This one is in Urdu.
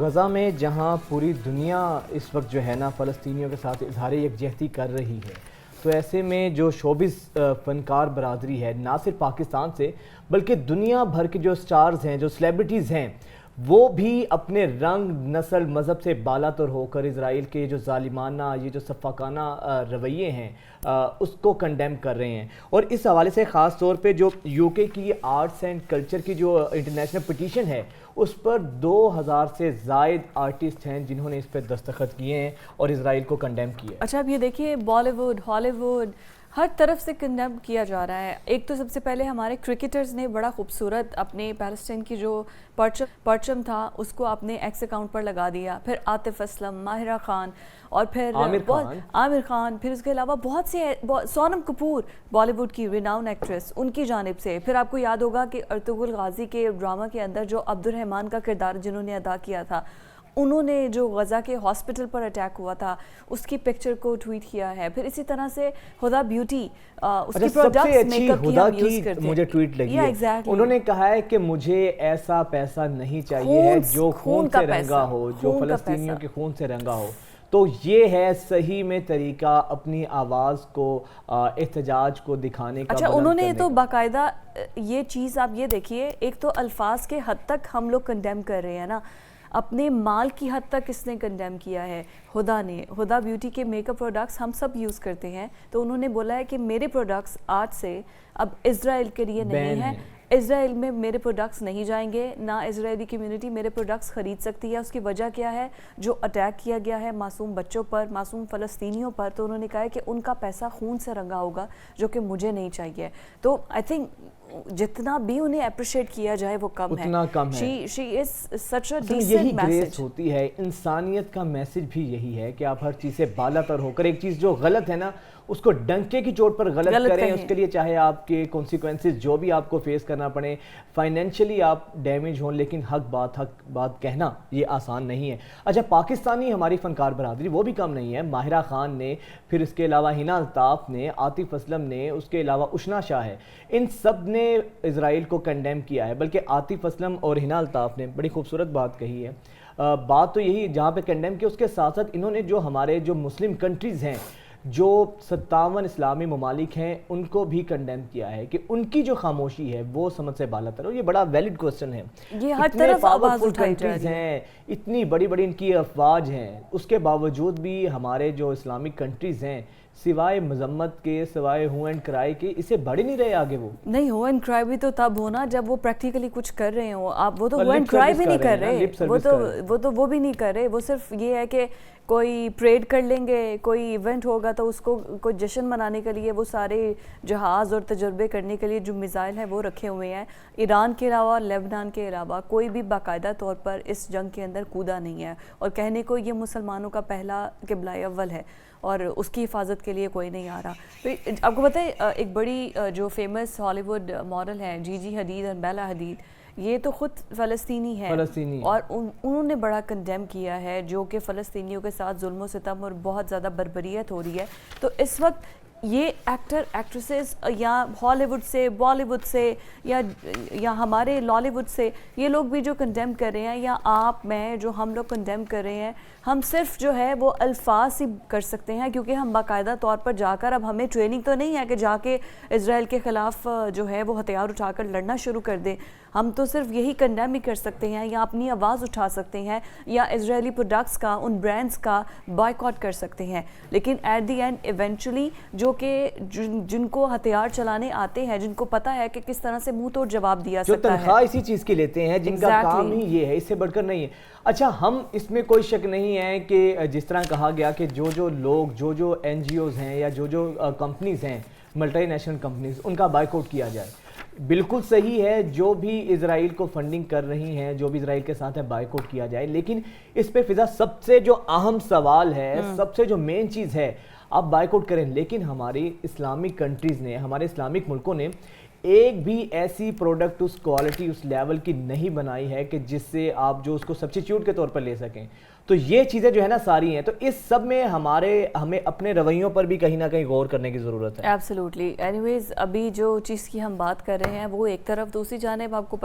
غزہ میں جہاں پوری دنیا اس وقت جو ہے نا فلسطینیوں کے ساتھ اظہار یکجہتی کر رہی ہے، تو ایسے میں جو شوبز فنکار برادری ہے نہ صرف پاکستان سے بلکہ دنیا بھر کے جو سٹارز ہیں، جو سیلیبریٹیز ہیں، وہ بھی اپنے رنگ، نسل، مذہب سے بالاتر ہو کر اسرائیل کے جو ظالمانہ، یہ جو سفاکانہ رویے ہیں اس کو کنڈیم کر رہے ہیں۔ اور اس حوالے سے خاص طور پہ جو یو کے کی آرٹس اینڈ کلچر کی جو انٹرنیشنل پٹیشن ہے، اس پر 2000 سے زائد آرٹسٹ ہیں جنہوں نے اس پہ دستخط کیے ہیں اور اسرائیل کو کنڈیم کیا ہے۔ اچھا، اب یہ دیکھیے، بالی ووڈ، ہالی ووڈ، ہر طرف سے کنڈیم کیا جا رہا ہے۔ ایک تو سب سے پہلے ہمارے کرکٹرز نے بڑا خوبصورت اپنے پیلسٹین کی جو پرچم تھا اس کو اپنے ایکس اکاؤنٹ پر لگا دیا، پھر عاطف اسلم، ماہرہ خان، اور پھر عامر خان، پھر اس کے علاوہ بہت سے سونم کپور، بالی ووڈ کی ریناؤن ایکٹریس، ان کی جانب سے۔ پھر آپ کو یاد ہوگا کہ ارطغرل غازی کے ڈرامہ کے اندر جو عبد الرحمن کا کردار جنہوں نے ادا کیا تھا، انہوں نے جو غزہ کے ہاسپٹل پر اٹیک ہوا تھا اس کی پکچر کو ٹویٹ کیا ہے۔ پھر اسی طرح سے ہدا بیوٹی، اس کی پروڈکٹس میک اپ کی ہم یوز کرتے ہیں۔ مجھے ٹویٹ لگی ہے، انہوں نے کہا ہے کہ مجھے ایسا پیسہ نہیں چاہیے ہے جو خون سے رنگا ہو، جو فلسطینیوں کے خون سے رنگا ہو۔ تو یہ ہے صحیح میں طریقہ اپنی آواز کو، احتجاج کو دکھانے کا۔ اچھا، انہوں نے تو باقاعدہ یہ چیز، آپ یہ دیکھیے، ایک تو الفاظ کے حد تک ہم لوگ کنڈیم کر رہے ہیں نا، اپنے مال کی حد تک اس نے کنڈیم کیا ہے۔ ہدا بیوٹی کے میک اپ پروڈکٹس ہم سب یوز کرتے ہیں، تو انہوں نے بولا ہے کہ میرے پروڈکٹس آج سے اب اسرائیل کے لیے نہیں ہیں، اسرائیل میں میرے پروڈکٹس نہیں جائیں گے، نہ اسرائیلی کمیونٹی میرے پروڈکٹس خرید سکتی ہے۔ اس کی وجہ کیا ہے؟ جو اٹیک کیا گیا ہے معصوم بچوں پر، معصوم فلسطینیوں پر، تو انہوں نے کہا ہے کہ ان کا پیسہ خون سے رنگا ہوگا، جو کہ مجھے نہیں چاہیے۔ تو آئی تھنک جتنا بھی انہیں اپریشیٹ کیا جائے وہ کم ہے، اتنا کم ہے۔ She is such a decent یہی message گریس ہوتی ہے، انسانیت کا میسج بھی یہی ہے کہ آپ ہر چیز سے بالاتر ہو کر ایک چیز جو غلط ہے نا اس کو ڈنکے کی چوٹ پر غلط کریں، اس کے لیے چاہے آپ کے کانسیکوینسز جو بھی آپ کو فیس کرنا پڑے، فائنینشلی آپ ڈیمیج ہوں، لیکن حق بات کہنا یہ آسان نہیں ہے۔ اچھا، پاکستانی ہماری فنکار برادری وہ بھی کم نہیں ہے، ماہرہ خان نے، پھر اس کے علاوہ ہنا الطاف نے، عاطف اسلم نے، اس کے علاوہ اشنا شاہ ہے، ان سب نے اسرائیل کو کنڈیم کیا ہے۔ بلکہ عاطف اسلم اور ہنا الطاف نے بڑی خوبصورت بات کہی ہے۔ بات تو یہی جہاں پہ کنڈیم کیا، اس کے ساتھ ساتھ انہوں نے جو ہمارے جو مسلم کنٹریز ہیں، جو 57 اسلامی ممالک ہیں، ان کو بھی کنڈیم کیا ہے کہ ان کی جو خاموشی ہے وہ سمجھ سے بالاتر ہو۔ یہ بڑا ویلڈ کوسچن ہے، یہ ہر طرف آواز اٹھائی جا کنٹریز ہیں، اتنی بڑی بڑی ان کی افواج ہیں، اس کے باوجود بھی ہمارے جو اسلامک کنٹریز ہیں سوائے مذمت کے، سوائے ہو اینڈ کرائی کے، اسے بڑھ نہیں رہے آگے۔ وہ نہیں، ہو اینڈ کرائی بھی تو تب ہونا جب وہ پریکٹیکلی کچھ کر رہے ہوں۔ آپ وہ تو ہو اینڈ کرائی بھی نہیں کر رہے، وہ بھی نہیں کر رہے، وہ صرف یہ ہے کہ کوئی پریڈ کر لیں گے، کوئی ایونٹ ہوگا تو اس کو کوئی جشن منانے کے لیے وہ سارے جہاز اور تجربے کرنے کے لیے جو میزائل ہیں وہ رکھے ہوئے ہیں۔ ایران کے علاوہ، لیبنان کے علاوہ کوئی بھی باقاعدہ طور پر اس جنگ کے اندر کودا نہیں ہے، اور کہنے کو یہ مسلمانوں کا پہلا قبلہ اول ہے اور اس کی حفاظت کے لیے کوئی نہیں آ رہا۔ تو آپ کو پتہ ہے، ایک بڑی جو فیمس ہالی ووڈ ماڈل ہے جی جی حدید اور بیلا حدید، یہ تو خود فلسطینی ہے، اور انہوں نے بڑا کنڈیم کیا ہے جو کہ فلسطینیوں کے ساتھ ظلم و ستم اور بہت زیادہ بربریت ہو رہی ہے۔ تو اس وقت یہ ایکٹر ایکٹریسز یا ہالی would say, Bali would say, یا ہمارے لالی ووڈ سے، یہ لوگ بھی جو کنڈیم کر رہے ہیں، یا آپ میں جو ہم لوگ کنڈیم کر رہے ہیں، ہم صرف جو ہے وہ الفاظ ہی کر سکتے ہیں، کیونکہ ہم باقاعدہ طور پر جا کر، اب ہمیں ٹریننگ تو نہیں ہے کہ جا کے اسرائیل کے خلاف جو ہے وہ ہتھیار اٹھا کر لڑنا شروع کر دیں۔ ہم تو صرف یہی کنڈیم ہی کر سکتے ہیں، یا اپنی آواز اٹھا سکتے ہیں، یا اسرائیلی پروڈکٹس کا، ان برانڈز کا بائیکاٹ کر سکتے ہیں۔ لیکن ایٹ دی اینڈ ایونچولی جو کہ جن کو ہتھیار چلانے آتے ہیں، جن کو پتہ ہے کہ کس طرح سے منہ توڑ جواب دیا سکتا ہے، جو تنخواہ اسی چیز کی لیتے ہیں، جن کا کام ہی یہ ہے، اس سے بڑھ کر نہیں ہے۔ اچھا، ہم اس میں کوئی شک نہیں ہے کہ جس طرح کہا گیا کہ جو لوگ، جو این جی اوز ہیں، یا جو کمپنیز ہیں، ملٹی نیشنل کمپنیز، ان کا بائیکاٹ کیا جائے، بالکل صحیح ہے۔ جو بھی اسرائیل کو فنڈنگ کر رہی ہیں، جو بھی اسرائیل کے ساتھ ہے، بائیکاٹ کیا جائے۔ لیکن اس پہ فضا سب سے جو اہم سوال ہے، سب سے جو مین چیز ہے، آپ بائیکاٹ کریں، لیکن ہماری اسلامک کنٹریز نے، ہمارے اسلامک ملکوں نے ایک بھی ایسی پروڈکٹ اس کوالٹی، اس لیول کی نہیں بنائی ہے کہ جس سے آپ جو اس کو سبسٹیٹیوٹ کے طور پر لے سکیں۔ تو یہ چیزیں جو ہے نا ساری ہیں، تو اس سب میں ہمیں اپنے رویوں پر بھی کہیں نہ کہیں غور کرنے کی ضرورت ہے۔ ایبسلیوٹلی۔ اینی ویز، ابھی جو چیز کی ہم بات کر رہے ہیں وہ ایک طرف، دوسری جانب آپ کو پتہ